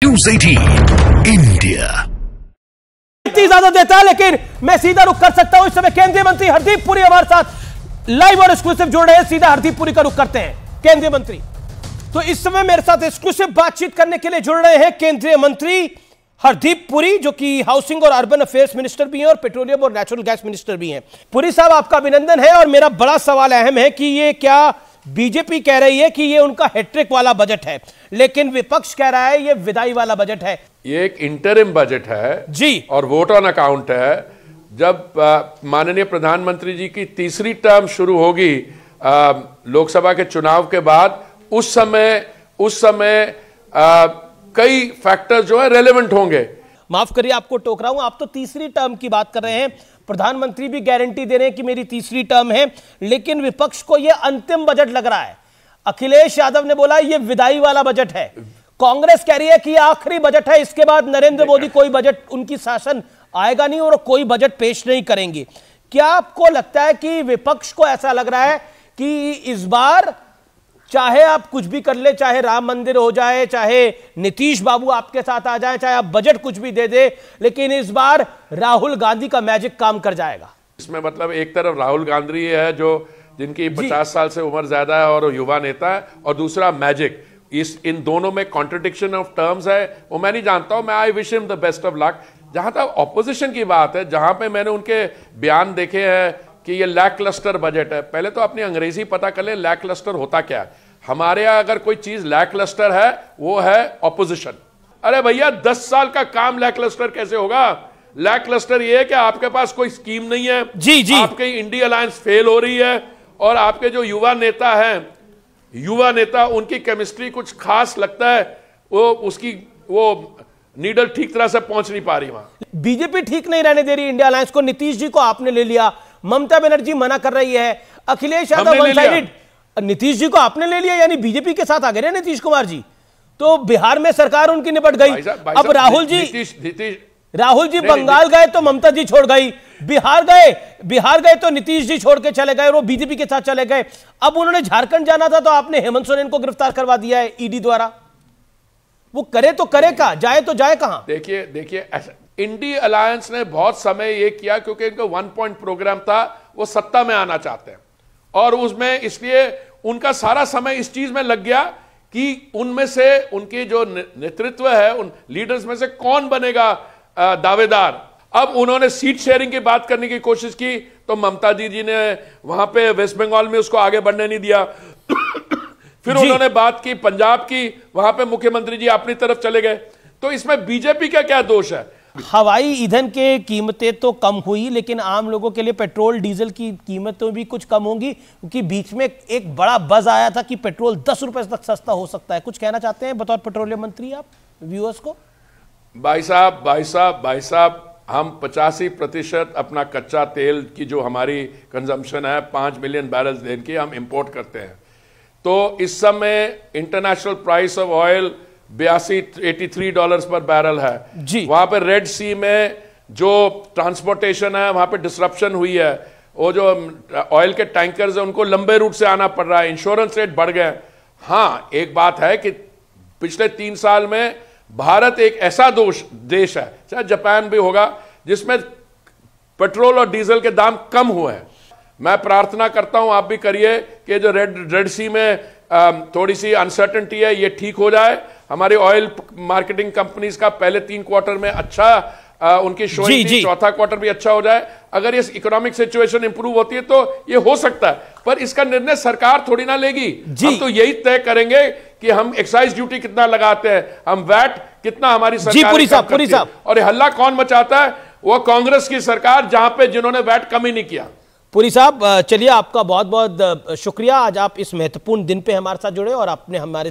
News 18 India इतनी ज्यादा देता है, लेकिन मैं सीधा रुख कर सकता हूं। इस समय केंद्रीय मंत्री हरदीप पुरी हमारे साथ लाइव और एक्सक्लूसिव जुड़ रहे हैं। सीधा हरदीप पुरी का रुख करते हैं। केंद्रीय मंत्री तो इस समय मेरे साथ एक्सक्लूसिव बातचीत करने के लिए जुड़ रहे हैं केंद्रीय मंत्री हरदीप पुरी, जो कि हाउसिंग और अर्बन अफेयर्स मिनिस्टर भी हैं और पेट्रोलियम और नेचुरल गैस मिनिस्टर भी हैं। पुरी साहब, आपका अभिनंदन है। और मेरा बड़ा सवाल अहम है कि ये क्या बीजेपी कह रही है कि ये उनका हैट्रिक वाला बजट है, लेकिन विपक्ष कह रहा है ये विदाई वाला बजट है। ये एक इंटरिम बजट है जी, और वोट ऑन अकाउंट है। जब माननीय प्रधानमंत्री जी की तीसरी टर्म शुरू होगी लोकसभा के चुनाव के बाद, उस समय कई फैक्टर जो है रेलेवेंट होंगे। माफ करिए, आपको टोक रहा हूं। आप तो तीसरी टर्म की बात कर रहे हैं, प्रधानमंत्री भी गारंटी दे रहे हैं कि मेरी तीसरी टर्म है, लेकिन विपक्ष को यह अंतिम बजट लग रहा है। अखिलेश यादव ने बोला यह विदाई वाला बजट है, कांग्रेस कह रही है कि यह आखिरी बजट है, इसके बाद नरेंद्र मोदी कोई बजट, उनकी शासन आएगा नहीं और कोई बजट पेश नहीं करेंगे। क्या आपको लगता है कि विपक्ष को ऐसा लग रहा है कि इस बार चाहे आप कुछ भी कर ले, चाहे राम मंदिर हो जाए, चाहे नीतीश बाबू आपके साथ आ जाए, चाहे आप बजट कुछ भी दे दे, लेकिन इस बार राहुल गांधी का मैजिक काम कर जाएगा? इसमें मतलब एक तरफ राहुल गांधी है जो जिनकी 50 साल से उम्र ज्यादा है और युवा नेता है, और दूसरा मैजिक। इन दोनों में कॉन्ट्रडिक्शन ऑफ टर्म्स है, वो मैं नहीं जानता हूं। मैं I wish him the best of luck. जहां तक ऑपोजिशन की बात है, जहां पे मैंने उनके बयान देखे हैं कि ये लैक क्लस्टर बजट है, पहले तो अपनी अंग्रेजी पता कर ले लैक क्लस्टर होता क्या है। हमारे यहां अगर कोई चीज लैक क्लस्टर है वो है ऑपोजिशन। अरे भैया, 10 साल का काम लैक क्लस्टर कैसे होगा? लैक क्लस्टर ये है कि आपके पास कोई स्कीम नहीं है, जी जी, आपकी इंडिया अलायंस फेल हो रही है, और आपके जो युवा नेता उनकी केमिस्ट्री कुछ खास लगता है, वो नीडल ठीक तरह से पहुंच नहीं पा रही वहां। बीजेपी ठीक नहीं रहने दे रही इंडिया अलायंस को। नीतीश जी को आपने ले लिया, ममता बनर्जी मना कर रही है, अखिलेश यादव वन साइडेड। नीतीश जी को आपने ले लिया, यानी बीजेपी के साथ आ गए नीतीश कुमार जी। तो बिहार में सरकार उनकी निपट गई। अब राहुल जी बंगाल गए तो ममता जी छोड़ गई, बिहार गए तो नीतीश जी छोड़ के चले गए और वो बीजेपी के साथ चले गए। अब उन्होंने झारखंड जाना था तो आपने हेमंत सोरेन को गिरफ्तार करवा दिया है ईडी द्वारा। वो करे तो करे का, जाए तो जाए कहां? देखिए इंडिया अलायंस ने बहुत समय ये किया क्योंकि इनका 1 पॉइंट प्रोग्राम था, वो सत्ता में आना चाहते हैं, और उसमें इसलिए उनका सारा समय इस चीज में लग गया कि उनमें से उनके जो नेतृत्व है, उन लीडर्स में से कौन बनेगा दावेदार। अब उन्होंने सीट शेयरिंग की बात करने की कोशिश की तो ममता दीदी ने वहां पे वेस्ट बंगाल में उसको आगे बढ़ने नहीं दिया। फिर उन्होंने बात की पंजाब की, वहां पे मुख्यमंत्री जी अपनी तरफ चले गए। तो इसमें बीजेपी का क्या दोष है? हवाई ईंधन के कीमतें तो कम हुई, लेकिन आम लोगों के लिए पेट्रोल डीजल की कीमतें भी कुछ कम होंगी, क्योंकि बीच में एक बड़ा बज आया था कि पेट्रोल 10 रुपए तक सस्ता हो सकता है। कुछ कहना चाहते हैं बतौर पेट्रोलियम मंत्री आप व्यूअर्स को? भाई साहब, हम 85% अपना कच्चा तेल की जो हमारी कंजम्पशन है 5 मिलियन बैरल्स दिन की हम इंपोर्ट करते हैं। तो इस समय इंटरनेशनल प्राइस ऑफ ऑयल $83 पर बैरल है जी। वहां पे रेड सी में जो ट्रांसपोर्टेशन है वहां पे डिसरप्शन हुई है, वो जो ऑयल के टैंकर्स है उनको लंबे रूट से आना पड़ रहा है, इंश्योरेंस रेट बढ़ गए। हाँ, एक बात है कि पिछले 3 साल में भारत एक ऐसा देश है, चाहे जापान भी होगा, जिसमें पेट्रोल और डीजल के दाम कम हुए हैं। मैं प्रार्थना करता हूं, आप भी करिए, कि जो रेड सी में थोड़ी सी अनसर्टेनिटी है ये ठीक हो जाए। हमारी ऑयल मार्केटिंग कंपनीज का पहले 3 क्वार्टर में अच्छा उनकी शोइंग थी, चौथा क्वार्टर भी अच्छा हो जाए। अगर ये इकोनॉमिक सिचुएशन इंप्रूव होती है तो ये हो सकता है, पर इसका निर्णय सरकार थोड़ी ना लेगी। हम तो यही तय करेंगे कि हम एक्साइज ड्यूटी कितना लगाते हैं, हम वैट कितना हमारी सरकार। पुरी साहब, और ये हल्ला कौन मचाता है? वो कांग्रेस की सरकार, जहां पे जिन्होंने वैट कम ही नहीं किया। पुरी साहब, चलिए, आपका बहुत बहुत शुक्रिया। आज आप इस महत्वपूर्ण दिन पे हमारे साथ जुड़े और आपने हमारे